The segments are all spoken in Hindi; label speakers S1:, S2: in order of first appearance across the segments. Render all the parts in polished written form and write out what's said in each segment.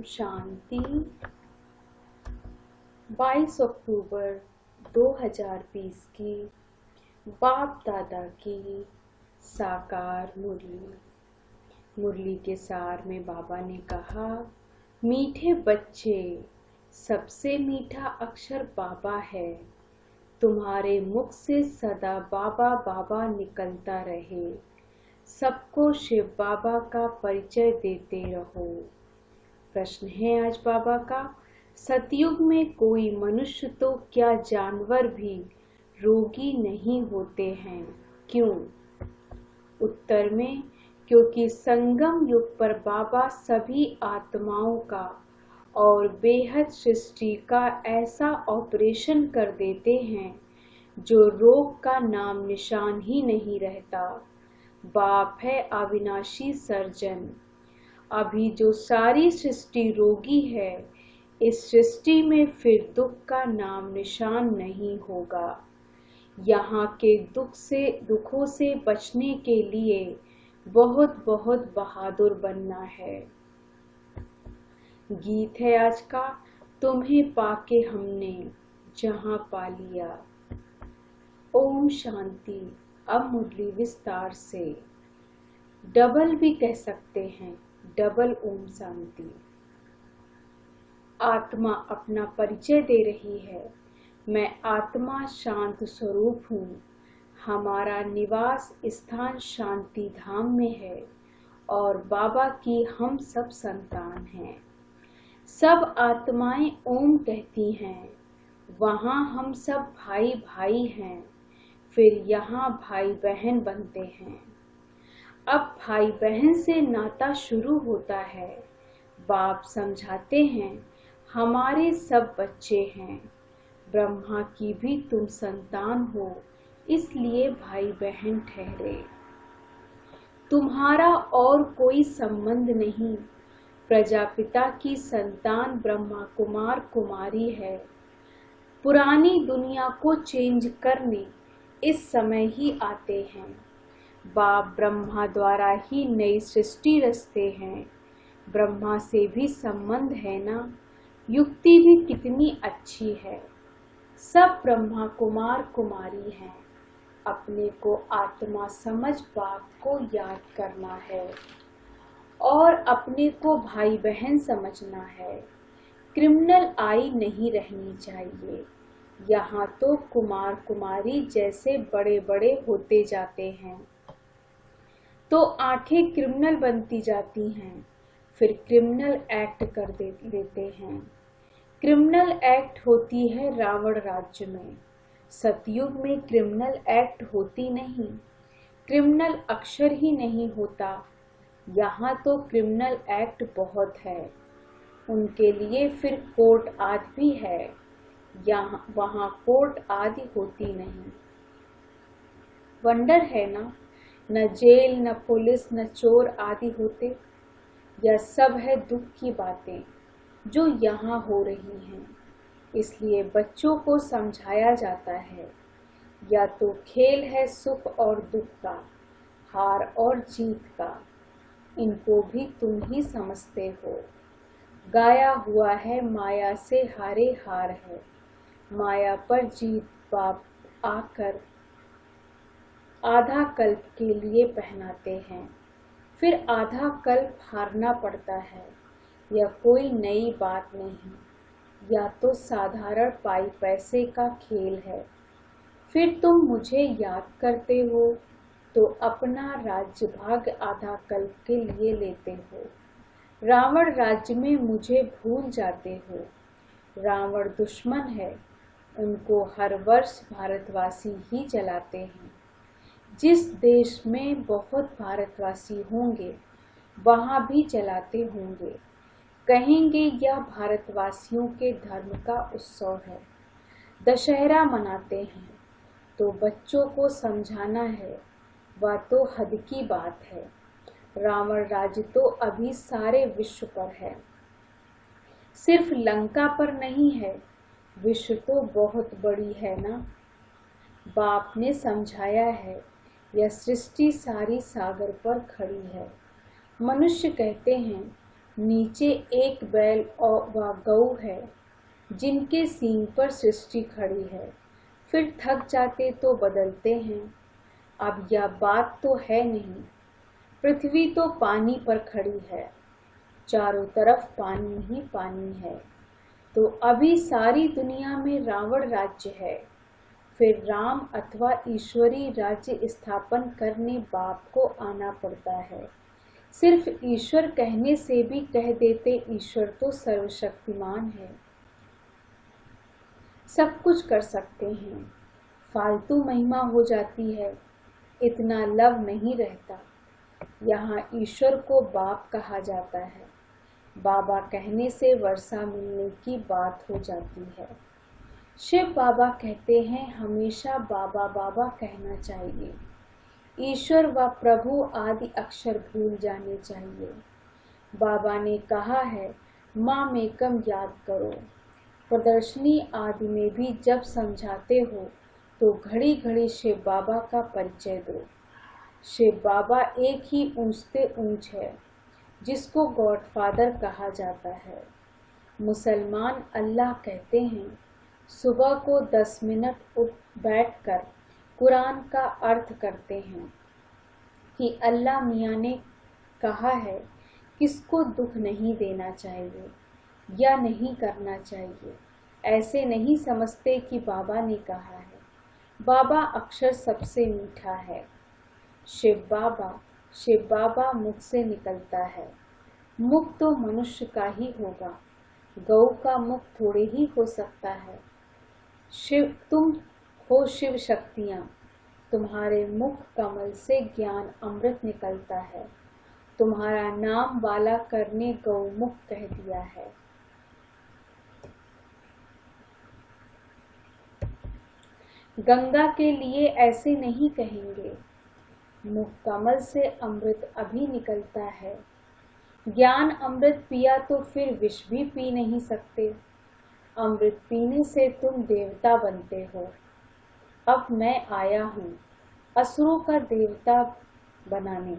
S1: शांति। 22 अक्टूबर 2020 की बाप दादा की साकार मुरली के सार में बाबा ने कहा, मीठे बच्चे, सबसे मीठा अक्षर बाबा है। तुम्हारे मुख से सदा बाबा बाबा निकलता रहे। सबको शिव बाबा का परिचय देते रहो। प्रश्न है आज बाबा का, सतयुग में कोई मनुष्य तो क्या जानवर भी रोगी नहीं होते हैं, क्यों? उत्तर में, क्योंकि संगम युग पर बाबा सभी आत्माओं का और बेहद सृष्टि का ऐसा ऑपरेशन कर देते हैं जो रोग का नाम निशान ही नहीं रहता। बाप है अविनाशी सर्जन। अभी जो सारी सृष्टि रोगी है, इस सृष्टि में फिर दुख का नाम निशान नहीं होगा। यहाँ के दुखों से बचने के लिए बहुत बहुत बहादुर बनना है। गीत है आज का, तुम्हें पाके हमने जहां पा लिया। ओम शांति। अब मुरली विस्तार से, डबल भी कह सकते हैं, डबल ओम शांति। आत्मा अपना परिचय दे रही है, मैं आत्मा शांत स्वरूप हूँ। हमारा निवास स्थान शांति धाम में है और बाबा की हम सब संतान हैं। सब आत्माएं ओम कहती हैं, वहाँ हम सब भाई भाई हैं, फिर यहाँ भाई बहन बनते हैं। अब भाई बहन से नाता शुरू होता है। बाप समझाते हैं, हमारे सब बच्चे हैं, ब्रह्मा की भी तुम संतान हो, इसलिए भाई बहन ठहरे। तुम्हारा और कोई संबंध नहीं, प्रजापिता की संतान ब्रह्मा कुमार कुमारी है। पुरानी दुनिया को चेंज करने इस समय ही आते हैं। बाप ब्रह्मा द्वारा ही नई सृष्टि रचते हैं। ब्रह्मा से भी संबंध है ना, युक्ति भी कितनी अच्छी है। सब ब्रह्मा कुमार कुमारी हैं। अपने को आत्मा समझ बाप को याद करना है और अपने को भाई बहन समझना है। क्रिमिनल आई नहीं रहनी चाहिए। यहाँ तो कुमार कुमारी जैसे बड़े बड़े होते जाते हैं तो आंखें क्रिमिनल बनती जाती हैं, फिर क्रिमिनल एक्ट कर देते हैं। क्रिमिनल एक्ट होती है रावण राज्य में। सतयुग में क्रिमिनल एक्ट होती नहीं, क्रिमिनल अक्षर ही नहीं होता। यहाँ तो क्रिमिनल एक्ट बहुत है, उनके लिए फिर कोर्ट आदि भी है। वहाँ कोर्ट आदि होती नहीं। वंडर है ना, न जेल न पुलिस न चोर आदि होते। यह सब है दुख की बातें जो यहाँ हो रही हैं। इसलिए बच्चों को समझाया जाता है, या तो खेल है सुख और दुख का, हार और जीत का, इनको भी तुम ही समझते हो। गाया हुआ है माया से हारे हार है, माया पर जीत बाप आकर आधा कल्प के लिए पहनाते हैं, फिर आधा कल्प हारना पड़ता है। यह कोई नई बात नहीं, या तो साधारण पाई पैसे का खेल है। फिर तुम मुझे याद करते हो तो अपना राज्य भाग आधा कल्प के लिए लेते हो। रावण राज्य में मुझे भूल जाते हो। रावण दुश्मन है, उनको हर वर्ष भारतवासी ही जलाते हैं। जिस देश में बहुत भारतवासी होंगे वहाँ भी जलाते होंगे। कहेंगे यह भारतवासियों के धर्म का उत्सव है। दशहरा मनाते हैं तो बच्चों को समझाना है, वह तो हद की बात है। रावण राज्य तो अभी सारे विश्व पर है, सिर्फ लंका पर नहीं है। विश्व तो बहुत बड़ी है ना। बाप ने समझाया है, यह सृष्टि सारी सागर पर खड़ी है। मनुष्य कहते हैं नीचे एक बैल और व गऊ है जिनके सींग पर सृष्टि खड़ी है, फिर थक जाते तो बदलते हैं। अब यह बात तो है नहीं, पृथ्वी तो पानी पर खड़ी है, चारों तरफ पानी ही पानी है। तो अभी सारी दुनिया में रावण राज्य है, फिर राम अथवा ईश्वरी राज्य स्थापन करने बाप को आना पड़ता है। सिर्फ ईश्वर कहने से भी कह देते ईश्वर तो सर्वशक्तिमान है, सब कुछ कर सकते हैं। फालतू महिमा हो जाती है, इतना लव नहीं रहता। यहाँ ईश्वर को बाप कहा जाता है, बाबा कहने से वर्षा मिलने की बात हो जाती है। शिव बाबा कहते हैं हमेशा बाबा बाबा कहना चाहिए, ईश्वर व प्रभु आदि अक्षर भूल जाने चाहिए। बाबा ने कहा है माँ मेकम याद करो। प्रदर्शनी आदि में भी जब समझाते हो तो घड़ी घड़ी शिव बाबा का परिचय दो। शिव बाबा एक ही ऊंचते ऊंच है, जिसको गॉडफादर कहा जाता है। मुसलमान अल्लाह कहते हैं। सुबह को 10 मिनट उठ बैठकर कुरान का अर्थ करते हैं कि अल्लाह मियाँ ने कहा है किसको दुख नहीं देना चाहिए या नहीं करना चाहिए। ऐसे नहीं समझते कि बाबा ने कहा है। बाबा अक्षर सबसे मीठा है। शिव बाबा मुख से निकलता है। मुख तो मनुष्य का ही होगा, गौ का मुख थोड़े ही हो सकता है। शिव तुम हो शिव शक्तियाँ, तुम्हारे मुख कमल से ज्ञान अमृत निकलता है। तुम्हारा नाम वाला करने गौमुख कह दिया है। गंगा के लिए ऐसे नहीं कहेंगे, मुख कमल से अमृत अभी निकलता है। ज्ञान अमृत पिया तो फिर विष भी पी नहीं सकते। अमृत पीने से तुम देवता बनते हो। अब मैं आया हूँ असुरों का देवता बनाने,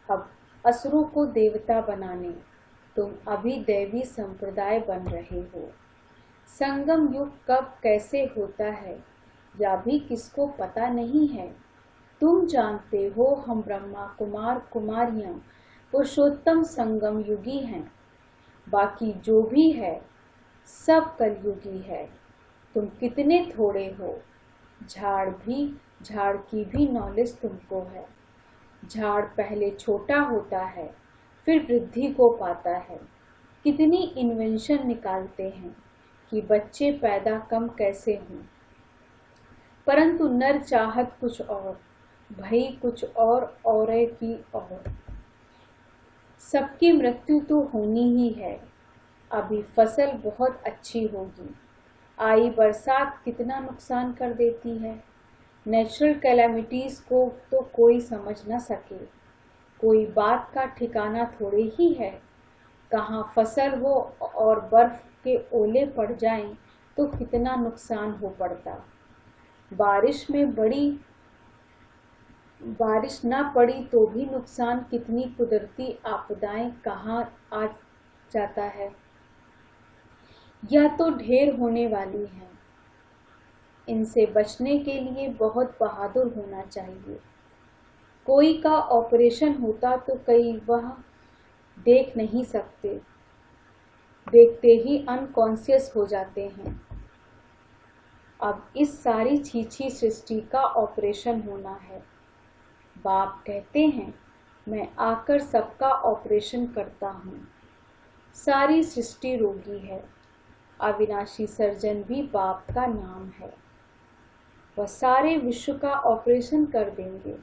S1: अब असुरों को देवता बनाने। तुम अभी दैवी संप्रदाय बन रहे हो। संगम युग कब कैसे होता है या भी किसको पता नहीं है। तुम जानते हो हम ब्रह्मा कुमार कुमारियां पुरुषोत्तम संगम युगी हैं। बाकी जो भी है सब कलयुगी है। तुम कितने थोड़े हो। झाड़ की भी नॉलेज तुमको है। झाड़ पहले छोटा होता है, फिर वृद्धि को पाता है। कितनी इन्वेंशन निकालते हैं कि बच्चे पैदा कम कैसे हों, परंतु नर चाहत कुछ और, भई कुछ और की और। सबकी मृत्यु तो होनी ही है। अभी फसल बहुत अच्छी होगी। आई बरसात कितना नुकसान कर देती है। नेचुरल कैलामिटीज को तो कोई समझ न सके। कोई बात का ठिकाना थोड़े ही है। कहाँ फसल हो और बर्फ के ओले पड़ जाएं तो कितना नुकसान हो पड़ता। बारिश न पड़ी तो भी नुकसान। कितनी कुदरती आपदाएं कहाँ आ जाता है। यह तो ढेर होने वाली है। इनसे बचने के लिए बहुत बहादुर होना चाहिए। कोई का ऑपरेशन होता तो कई वह देख नहीं सकते, देखते ही अनकॉन्शियस हो जाते हैं। अब इस सारी छीछी सृष्टि का ऑपरेशन होना है। बाप कहते हैं मैं आकर सबका ऑपरेशन करता हूँ। सारी सृष्टि रोगी है। अविनाशी सर्जन भी बाप का नाम है। वह सारे विश्व का ऑपरेशन कर देंगे,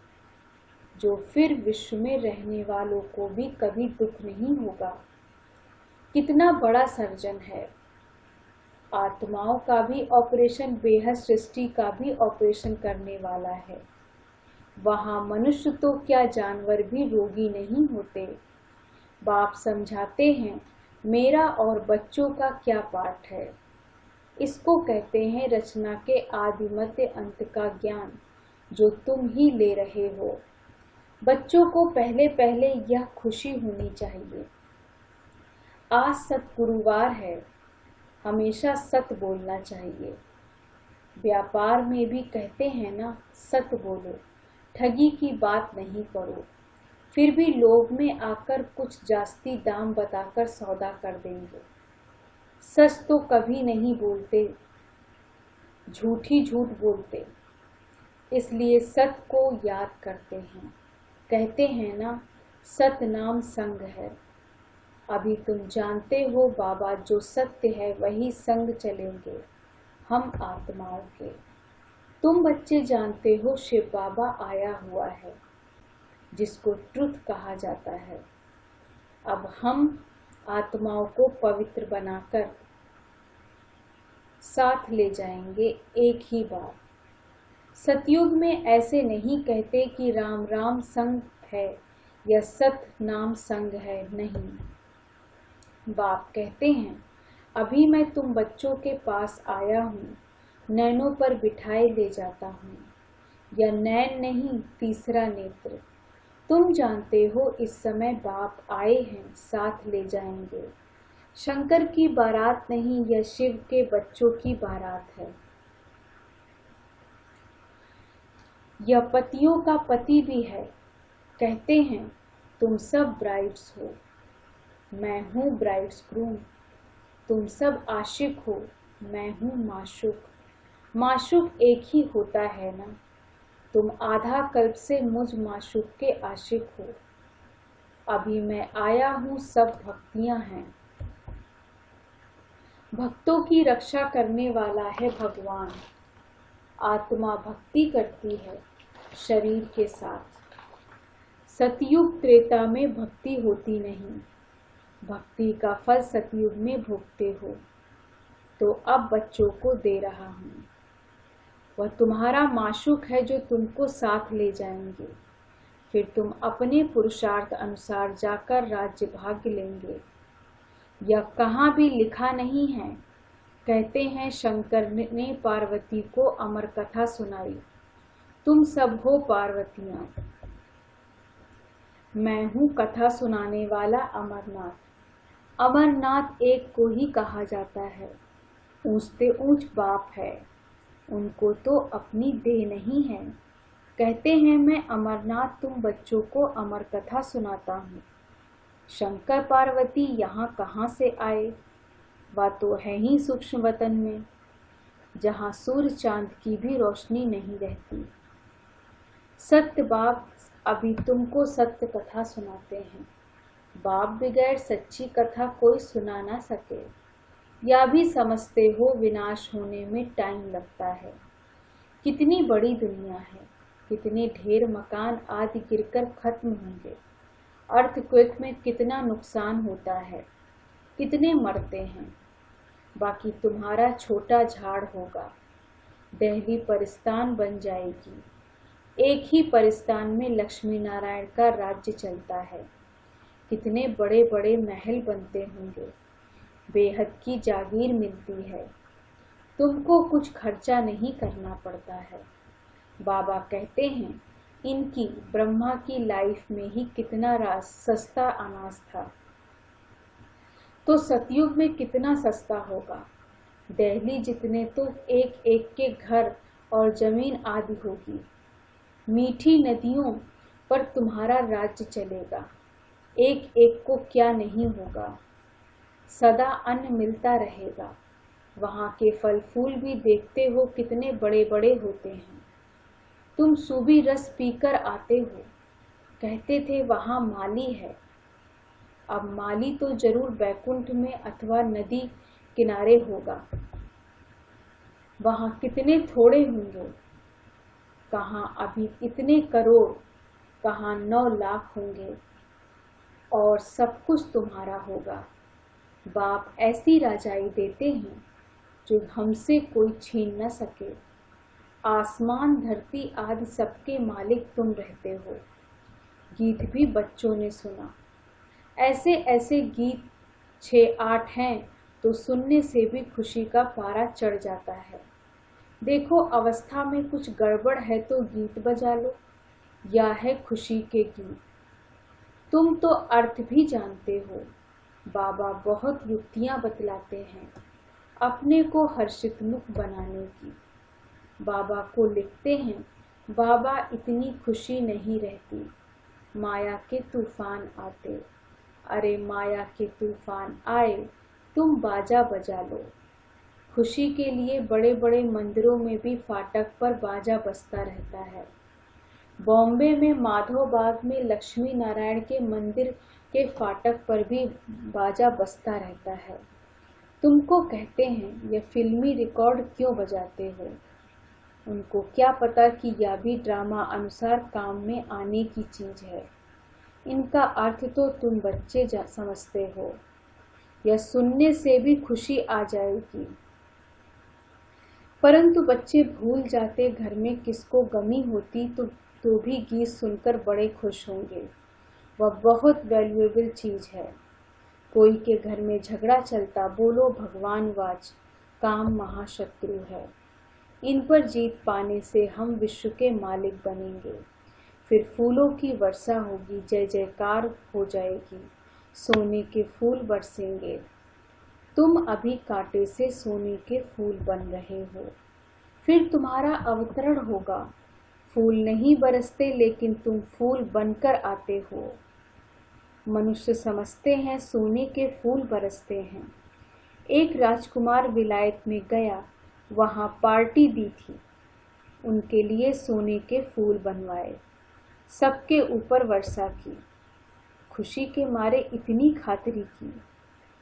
S1: जो फिर विश्व में रहने वालों को भी कभी दुख नहीं होगा। कितना बड़ा सर्जन है। आत्माओं का भी ऑपरेशन, बेहद सृष्टि का भी ऑपरेशन करने वाला है। वहाँ मनुष्य तो क्या जानवर भी रोगी नहीं होते। बाप समझाते हैं मेरा और बच्चों का क्या पाठ है। इसको कहते हैं रचना के आदि मध्य अंत का ज्ञान, जो तुम ही ले रहे हो। बच्चों को पहले पहले यह खुशी होनी चाहिए। आज सतगुरुवार है, हमेशा सत बोलना चाहिए। व्यापार में भी कहते हैं ना, सत बोलो, ठगी की बात नहीं करो। फिर भी लोभ में आकर कुछ जास्ती दाम बताकर सौदा कर देंगे। सच तो कभी नहीं बोलते, झूठी झूठ बोलते, इसलिए सत को याद करते हैं। कहते हैं ना, सत नाम संग है। अभी तुम जानते हो बाबा, जो सत्य है वही संग चलेंगे हम आत्माओं के। तुम बच्चे जानते हो शिव बाबा आया हुआ है, जिसको ट्रुथ कहा जाता है। अब हम आत्माओं को पवित्र बनाकर साथ ले जाएंगे एक ही बार। सतयुग में ऐसे नहीं कहते कि राम राम संग है या सत नाम संग है, नहीं। बाप कहते हैं, अभी मैं तुम बच्चों के पास आया हूँ, नैनों पर बिठाए ले जाता हूँ। या नैन नहीं, तीसरा नेत्र। तुम जानते हो इस समय बाप आए हैं, साथ ले जाएंगे। शंकर की बारात नहीं, यह शिव के बच्चों की बारात है। यह पतियों का पति भी है। कहते हैं तुम सब ब्राइड्स हो, मैं हूँ ब्राइड्स ग्रूम। तुम सब आशिक हो, मैं हूँ माशूक। माशूक एक ही होता है ना। तुम आधा कल्प से मुझ माशूक के आशिक हो। अभी मैं आया हूँ, सब भक्तियाँ हैं। भक्तों की रक्षा करने वाला है भगवान। आत्मा भक्ति करती है शरीर के साथ। सतयुग त्रेता में भक्ति होती नहीं। भक्ति का फल सतयुग में भोगते हो। तो अब बच्चों को दे रहा हूँ। वह तुम्हारा माशूक है जो तुमको साथ ले जाएंगे। फिर तुम अपने पुरुषार्थ अनुसार जाकर राज्य भाग्य लेंगे। यह कहाँ भी लिखा नहीं है। कहते हैं शंकर ने पार्वती को अमर कथा सुनाई। तुम सब हो पार्वतियां। मैं हूँ कथा सुनाने वाला अमरनाथ। अमरनाथ एक को ही कहा जाता है। ऊंचते ऊंच बाप है, उनको तो अपनी देह नहीं है। कहते हैं मैं अमरनाथ तुम बच्चों को अमर कथा सुनाता हूँ। शंकर पार्वती यहाँ कहाँ से आए? वह तो है ही सूक्ष्म वतन में, जहाँ सूर्य चांद की भी रोशनी नहीं रहती। सत्य बाप अभी तुमको सत्य कथा सुनाते हैं। बाप बगैर सच्ची कथा कोई सुना ना सके। या भी समझते हो विनाश होने में टाइम लगता है। कितनी बड़ी दुनिया है, कितने ढेर मकान आदि गिरकर खत्म होंगे। अर्थक्वेक में कितना नुकसान होता है, कितने मरते हैं। बाकी तुम्हारा छोटा झाड़ होगा। दिल्ली परिस्तान बन जाएगी। एक ही परिस्तान में लक्ष्मी नारायण का राज्य चलता है। कितने बड़े बड़े महल बनते होंगे। बेहद की जागीर मिलती है। तुमको कुछ खर्चा नहीं करना पड़ता है। बाबा कहते हैं इनकी ब्रह्मा की लाइफ में ही कितना सस्ता अनाज था, तो सतयुग में कितना सस्ता होगा। दिल्ली जितने तो एक एक के घर और जमीन आदि होगी। मीठी नदियों पर तुम्हारा राज्य चलेगा। एक एक को क्या नहीं होगा। सदा अन्न मिलता रहेगा। वहाँ के फल फूल भी देखते हो कितने बड़े बड़े होते हैं। तुम सूबी रस पीकर आते हो। कहते थे वहाँ माली है। अब माली तो जरूर बैकुंठ में अथवा नदी किनारे होगा। वहाँ कितने थोड़े होंगे। कहाँ अभी इतने करोड़, कहाँ 9 लाख होंगे। और सब कुछ तुम्हारा होगा। बाप ऐसी राजाई देते हैं जो हमसे कोई छीन न सके। आसमान धरती आदि सबके मालिक तुम रहते हो। गीत भी बच्चों ने सुना। ऐसे ऐसे गीत 6-8 हैं तो सुनने से भी खुशी का पारा चढ़ जाता है। देखो अवस्था में कुछ गड़बड़ है तो गीत बजा लो। या है खुशी के गीत। तुम तो अर्थ भी जानते हो। बाबा बहुत युक्तियां बतलाते हैं अपने को हर्षितमुख बनाने की। बाबा को लिखते हैं, बाबा इतनी खुशी नहीं रहती, माया के तूफान आते। अरे माया के तूफान आए, तुम बाजा बजा लो। खुशी के लिए बड़े बड़े मंदिरों में भी फाटक पर बाजा बजता रहता है। बॉम्बे में माधव बाग में लक्ष्मी नारायण के मंदिर के फाटक पर भी बाजा बजता रहता है। तुमको कहते हैं यह फिल्मी रिकॉर्ड क्यों बजाते हो? उनको क्या पता कि यह भी ड्रामा अनुसार काम में आने की चीज है। इनका अर्थ तो तुम बच्चे समझते हो। यह सुनने से भी खुशी आ जाएगी। परंतु बच्चे भूल जाते घर में किसको गमी होती तो भी गीत सुनकर बड़े खुश होंगे। वह बहुत वैल्यूएबल चीज है। कोई के घर में झगड़ा चलता, बोलो भगवान वाच, काम महाशत्रु है। इन पर जीत पाने से हम विश्व के मालिक बनेंगे। फिर फूलों की वर्षा होगी, जय जयकार हो जाएगी, सोने के फूल बरसेंगे। तुम अभी कांटे से सोने के फूल बन रहे हो। फिर तुम्हारा अवतरण होगा। फूल नहीं बरसते लेकिन तुम फूल बनकर आते हो। मनुष्य समझते हैं सोने के फूल बरसते हैं। एक राजकुमार विलायत में गया, वहां पार्टी दी थी। उनके लिए सोने के फूल बनवाए, सबके ऊपर वर्षा की। खुशी के मारे इतनी खातिरी की,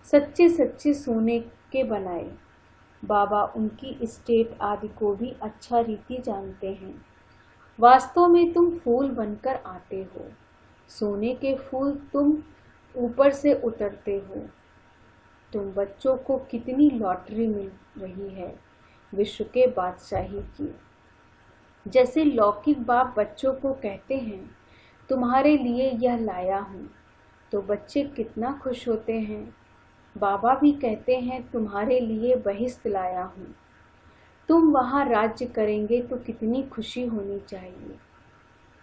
S1: सच्चे सच्चे सोने के बनाए। बाबा उनकी स्टेट आदि को भी अच्छा रीति जानते हैं। वास्तव में तुम फूल बनकर आते हो। सोने के फूल तुम ऊपर से उतरते हो। तुम बच्चों को कितनी लॉटरी मिल रही है विश्व के बादशाही की। जैसे लौकिक बाप बच्चों को कहते हैं, तुम्हारे लिए यह लाया हूँ, तो बच्चे कितना खुश होते हैं। बाबा भी कहते हैं, तुम्हारे लिए बहिश्त लाया हूँ। तुम वहाँ राज्य करेंगे तो कितनी खुशी होनी चाहिए।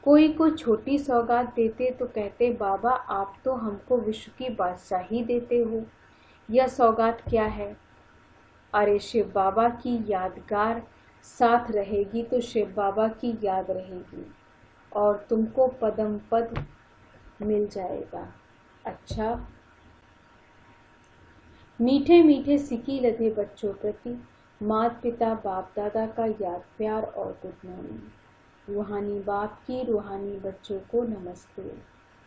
S1: कोई को छोटी सौगात देते तो कहते, बाबा आप तो हमको विश्व की बादशाही देते हो, यह सौगात क्या है? अरे शिव बाबा की यादगार साथ रहेगी तो शिव बाबा की याद रहेगी और तुमको पदम पद मिल जाएगा। अच्छा, मीठे मीठे सिकी लदे बच्चों प्रति माता पिता बाप दादा का याद प्यार और गुड मॉर्निंग। रूहानी बाप की रूहानी बच्चों को नमस्ते।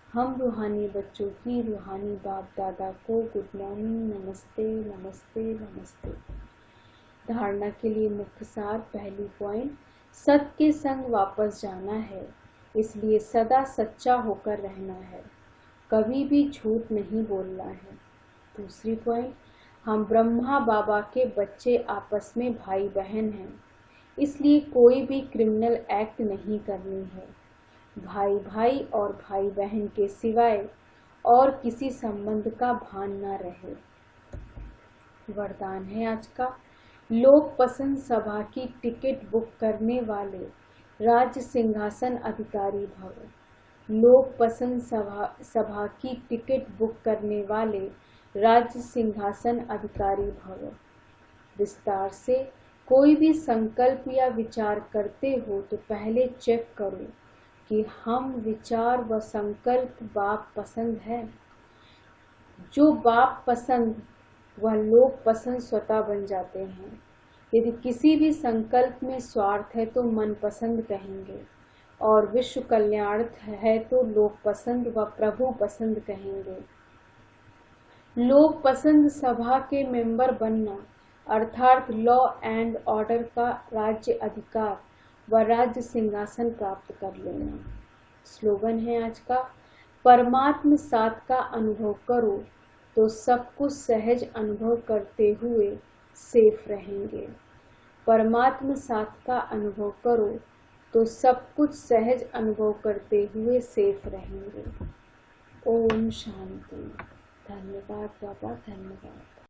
S1: हम रूहानी बच्चों की रूहानी बाप दादा को गुड मॉर्निंग, नमस्ते नमस्ते नमस्ते। धारणा के लिए मुख्य सार, पहली पॉइंट, सत्य के संग वापस जाना है, इसलिए सदा सच्चा होकर रहना है, कभी भी झूठ नहीं बोलना है। दूसरी पॉइंट, हम ब्रह्मा बाबा के बच्चे आपस में भाई बहन हैं, इसलिए कोई भी क्रिमिनल एक्ट नहीं करनी है। भाई भाई और भाई बहन के सिवाय और किसी संबंध का भान न रहे। वरदान है आज का, लोक पसंद सभा की टिकट बुक करने वाले राज्य सिंहासन अधिकारी भव। लोक पसंद सभा की टिकट बुक करने वाले राज्य सिंहासन अधिकारी भव। विस्तार से कोई भी संकल्प या विचार करते हो तो पहले चेक करो कि हम विचार व संकल्प बाप पसंद है। जो बाप पसंद वह लोग पसंद स्वतः बन जाते हैं। यदि किसी भी संकल्प में स्वार्थ है तो मन पसंद कहेंगे, और विश्व कल्याणार्थ है तो लोग पसंद व प्रभु पसंद कहेंगे। लोग पसंद सभा के मेंबर बनना अर्थात लॉ एंड ऑर्डर का राज्य अधिकार व राज्य सिंहासन प्राप्त कर लेना। स्लोगन है आज का, परमात्म साथ का अनुभव करो तो सब कुछ सहज अनुभव करते हुए सेफ रहेंगे। परमात्म साथ का अनुभव करो तो सब कुछ सहज अनुभव करते हुए सेफ रहेंगे। ओम शांति। धन्यवाद बाबा, धन्यवाद।